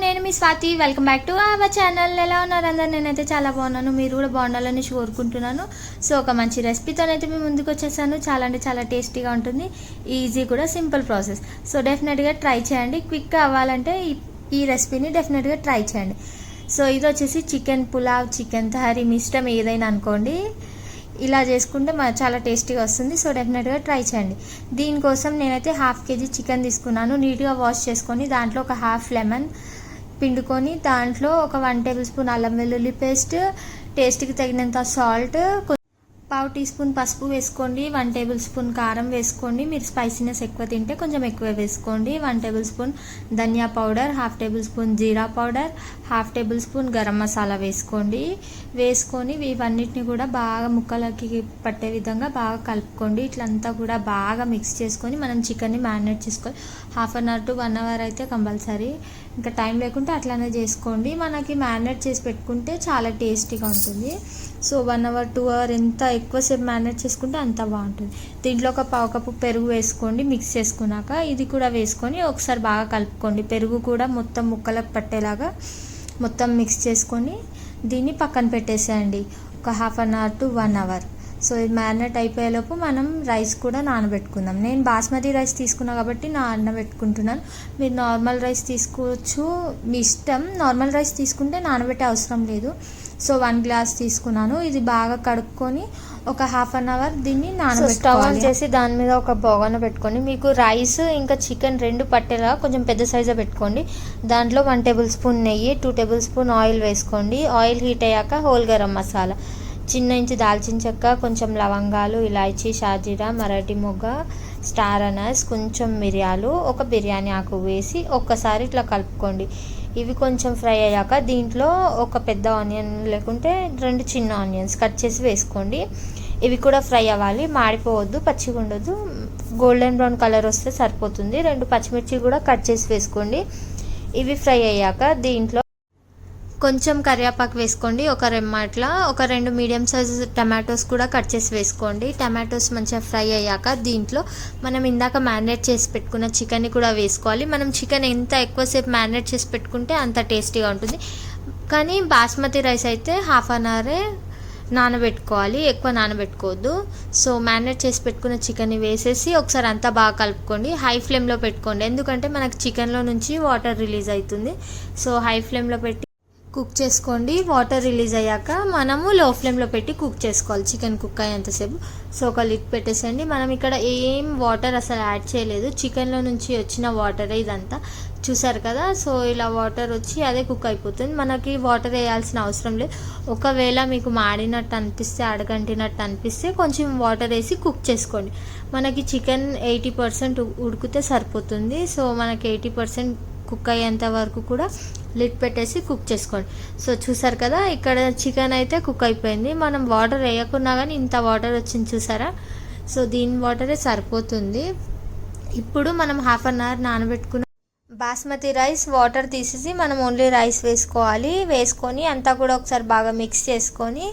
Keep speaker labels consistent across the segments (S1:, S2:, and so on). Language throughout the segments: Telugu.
S1: నేను మీ Swathi. Welcome back to our channel. ఎలా ఉన్నారు అందరు? నేనైతే చాలా బాగున్నాను, మీరు కూడా బాగుండాలని కోరుకుంటున్నాను. సో ఒక మంచి రెసిపీతోనైతే మేము ముందుకు వచ్చేసాను. చాలా అంటే చాలా టేస్టీగా ఉంటుంది, ఈజీ కూడా, సింపుల్ ప్రాసెస్. సో డెఫినెట్గా ట్రై చేయండి. క్విక్గా అవ్వాలంటే ఈ రెసిపీని డెఫినెట్గా ట్రై చేయండి. సో ఇది వచ్చేసి చికెన్ పులావ్, చికెన్ తహరీ, మీ ఇష్టం ఏదైనా అనుకోండి. ఇలా చేసుకుంటే చాలా టేస్టీగా వస్తుంది. సో డెఫినెట్గా ట్రై చేయండి. దీనికోసం నేనైతే 1/2 kg చికెన్ తీసుకున్నాను. నీట్గా వాష్ చేసుకొని దాంట్లో ఒక 1/2 లెమన్ పిండుకొని దాంట్లో ఒక 1 టేబుల్ స్పూన్ అల్లం వెల్లుల్లి పేస్ట్, టేస్ట్కి తగినంత సాల్ట్, 1/2 టీ స్పూన్ పసుపు వేసుకోండి, 1 టేబుల్ స్పూన్ కారం వేసుకోండి. మీరు స్పైసీనెస్ ఎక్కువ తింటే కొంచెం ఎక్కువ వేసుకోండి. 1 టేబుల్ స్పూన్ ధనియా పౌడర్, 1/2 టేబుల్ స్పూన్ జీరా powder, 1/2 tablespoon garam masala వేసుకోండి. వేసుకొని ఇవన్నిటిని కూడా బాగా ముక్కలకి పట్టే విధంగా బాగా కలుపుకోండి. ఇట్లంతా కూడా బాగా మిక్స్ చేసుకొని మనం చికెన్ని మ్యారినేట్ చేసుకోవాలి. 1/2 అవర్ టు 1 అవర్ అయితే కంపల్సరీ. ఇంకా టైం లేకుంటే అట్లానే చేసుకోండి. మనకి మ్యారినేట్ చేసి పెట్టుకుంటే చాలా టేస్టీగా ఉంటుంది. సో 1 అవర్ 2 అవర్ ఎంత ఎక్కువసేపు మ్యారినేట్ చేసుకుంటే అంత బాగుంటుంది. దీంట్లో ఒక 1/2 కప్పు పెరుగు వేసుకోండి. మిక్స్ చేసుకున్నాక ఇది కూడా వేసుకొని ఒకసారి బాగా కలుపుకోండి. పెరుగు కూడా మొత్తం ముక్కలకు పట్టేలాగా మొత్తం మిక్స్ చేసుకొని దీన్ని పక్కన పెట్టేసేయండి ఒక 1/2 అవర్ టు 1 అవర్. సో ఇది మ్యారినేట్ అయిపోయేలోపు మనం రైస్ కూడా నానబెట్టుకుందాం. నేను బాస్మతి రైస్ తీసుకున్నా కాబట్టి నానబెట్టుకుంటున్నాను. మీరు నార్మల్ రైస్ తీసుకోవచ్చు, మీ ఇష్టం. నార్మల్ రైస్ తీసుకుంటే నానబెట్టే అవసరం లేదు. సో 1 గ్లాస్ తీసుకున్నాను. ఇది బాగా కడుక్కొని ఒక 1/2 అవర్ దీన్ని నానబెట్టుకోవాలి. స్టవ్ ఆన్ చేసి దాని మీద ఒక బొగన పెట్టుకొని మీకు రైస్ ఇంకా చికెన్ 2 పట్టేలా కొంచెం పెద్ద సైజు పెట్టుకోండి. దాంట్లో 1 టేబుల్ స్పూన్ నెయ్యి, 2 టేబుల్ స్పూన్ ఆయిల్ వేసుకోండి. ఆయిల్ హీట్ అయ్యాక హోల్ గరం మసాలా, చిన్న ఇంచు దాల్చిన చెక్క, కొంచెం లవంగాలు, ఇలాచీ, షాజీరా, మరాఠీ మొగ్గ, స్టార్ అనస్, కొంచెం మిరియాలు, ఒక బిర్యానీ ఆకు వేసి ఒక్కసారి ఇట్లా కలుపుకోండి. ఇవి కొంచెం ఫ్రై అయ్యాక దీంట్లో ఒక పెద్ద ఆనియన్ లేకుంటే 2 చిన్న ఆనియన్స్ కట్ చేసి వేసుకోండి. ఇవి కూడా ఫ్రై అవ్వాలి, మాడిపోవద్దు, పచ్చిగా ఉండొద్దు. గోల్డెన్ బ్రౌన్ కలర్ వస్తే సరిపోతుంది. 2 పచ్చిమిర్చి కూడా కట్ చేసి వేసుకోండి. ఇవి ఫ్రై అయ్యాక దీంట్లో కొంచెం కరివేపాకు వేసుకోండి, ఒక రెమ్మట్ల. ఒక 2 మీడియం సైజు టమాటోస్ కూడా కట్ చేసి వేసుకోండి. టమాటోస్ మంచిగా ఫ్రై అయ్యాక దీంట్లో మనం ఇందాక మ్యారినేట్ చేసి పెట్టుకున్న చికెన్ని కూడా వేసుకోవాలి. మనం చికెన్ ఎంత ఎక్కువసేపు మ్యారినేట్ చేసి పెట్టుకుంటే అంత టేస్టీగా ఉంటుంది. కానీ బాస్మతి రైస్ అయితే 1/2 అవరే నానబెట్టుకోవాలి, ఎక్కువ నానబెట్టుకోవద్దు. సో మ్యారినేట్ చేసి పెట్టుకున్న చికెన్ని వేసేసి ఒకసారి అంతా బాగా కలుపుకోండి. హై ఫ్లేమ్లో పెట్టుకోండి, ఎందుకంటే మనకు చికెన్లో నుంచి వాటర్ రిలీజ్ అవుతుంది. సో హై ఫ్లేమ్లో పెట్టి కుక్ చేసుకోండి. వాటర్ రిలీజ్ అయ్యాక మనము లో ఫ్లేమ్లో పెట్టి కుక్ చేసుకోవాలి, చికెన్ కుక్ అయ్యేంతసేపు. సో ఒక లిడ్ పెట్టేసండి. మనం ఇక్కడ ఏం వాటర్ అసలు యాడ్ చేయలేదు, చికెన్లో నుంచి వచ్చిన వాటరే ఇదంతా. చూసారు కదా? సో ఇలా వాటర్ వచ్చి అదే కుక్ అయిపోతుంది. మనకి వాటర్ వేయాల్సిన అవసరం లేదు. ఒకవేళ మీకు మాడినట్టు అనిపిస్తే, అడగంటినట్టు అనిపిస్తే కొంచెం వాటర్ వేసి కుక్ చేసుకోండి. మనకి చికెన్ 80% ఉడికితే సరిపోతుంది. సో మనకి 80% కుక్ అయ్యేంత వరకు కూడా లిడ్ పెట్టేసి కుక్ చేసుకోండి. సో చూసారు కదా, ఇక్కడ చికెన్ అయితే కుక్ అయిపోయింది. మనం వాటర్ వేయకున్నా కానీ ఇంత వాటర్ వచ్చింది, చూసారా? సో దీని వాటరే సరిపోతుంది. ఇప్పుడు మనం 1/2 అవర్ నానబెట్టుకున్న బాస్మతి రైస్ వాటర్ తీసేసి మనం ఓన్లీ రైస్ వేసుకోవాలి. వేసుకొని అంతా కూడా ఒకసారి బాగా మిక్స్ చేసుకొని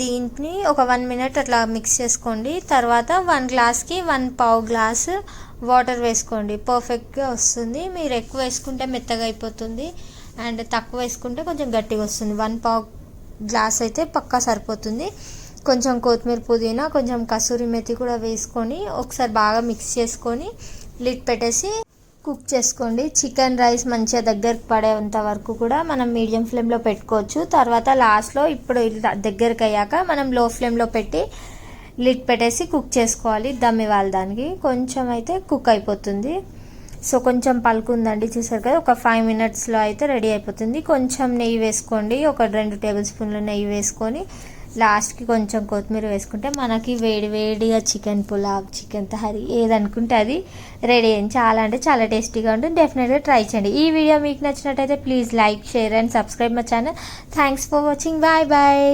S1: దీన్ని ఒక 1 మినిట్ అట్లా మిక్స్ చేసుకోండి. తర్వాత 1 గ్లాస్కి 1/4 గ్లాసు వాటర్ వేసుకోండి. పర్ఫెక్ట్గా వస్తుంది. మీరు ఎక్కువ వేసుకుంటే మెత్తగా అయిపోతుంది, అండ్ తక్కువ వేసుకుంటే కొంచెం గట్టిగా వస్తుంది. 1/4 గ్లాస్ అయితే పక్కా సరిపోతుంది. కొంచెం కొత్తిమీర, పుదీనా, కొంచెం కసూరి మెతి కూడా వేసుకొని ఒకసారి బాగా మిక్స్ చేసుకొని లిడ్ పెట్టేసి కుక్ చేసుకోండి. చికెన్ రైస్ మంచిగా దగ్గరకు పడేంత వరకు కూడా మనం మీడియం ఫ్లేమ్లో పెట్టుకోవచ్చు. తర్వాత లాస్ట్లో ఇప్పుడు దగ్గరకు అయ్యాక మనం లో ఫ్లేమ్లో పెట్టి లిడ్ పెట్టేసి కుక్ చేసుకోవాలి. దమ్ ఇవ్వాలి దానికి. కొంచెం అయితే కుక్ అయిపోతుంది. సో కొంచెం పలుకుందండి, చూసారు కదా? ఒక 5 మినిట్స్లో అయితే రెడీ అయిపోతుంది. కొంచెం నెయ్యి వేసుకోండి, ఒక 2 టేబుల్ స్పూన్లు నెయ్యి వేసుకొని లాస్ట్కి కొంచెం కొత్తిమీర వేసుకుంటే మనకి వేడి వేడిగా చికెన్ పులావ్, చికెన్ తహరీ ఏదనుకుంటే అది రెడీ అయింది. చాలా అంటే చాలా టేస్టీగా ఉంటుంది. డెఫినెట్గా ట్రై చేయండి. ఈ వీడియో మీకు నచ్చినట్టయితే please like, share and subscribe my channel. Thanks for watching. Bye bye.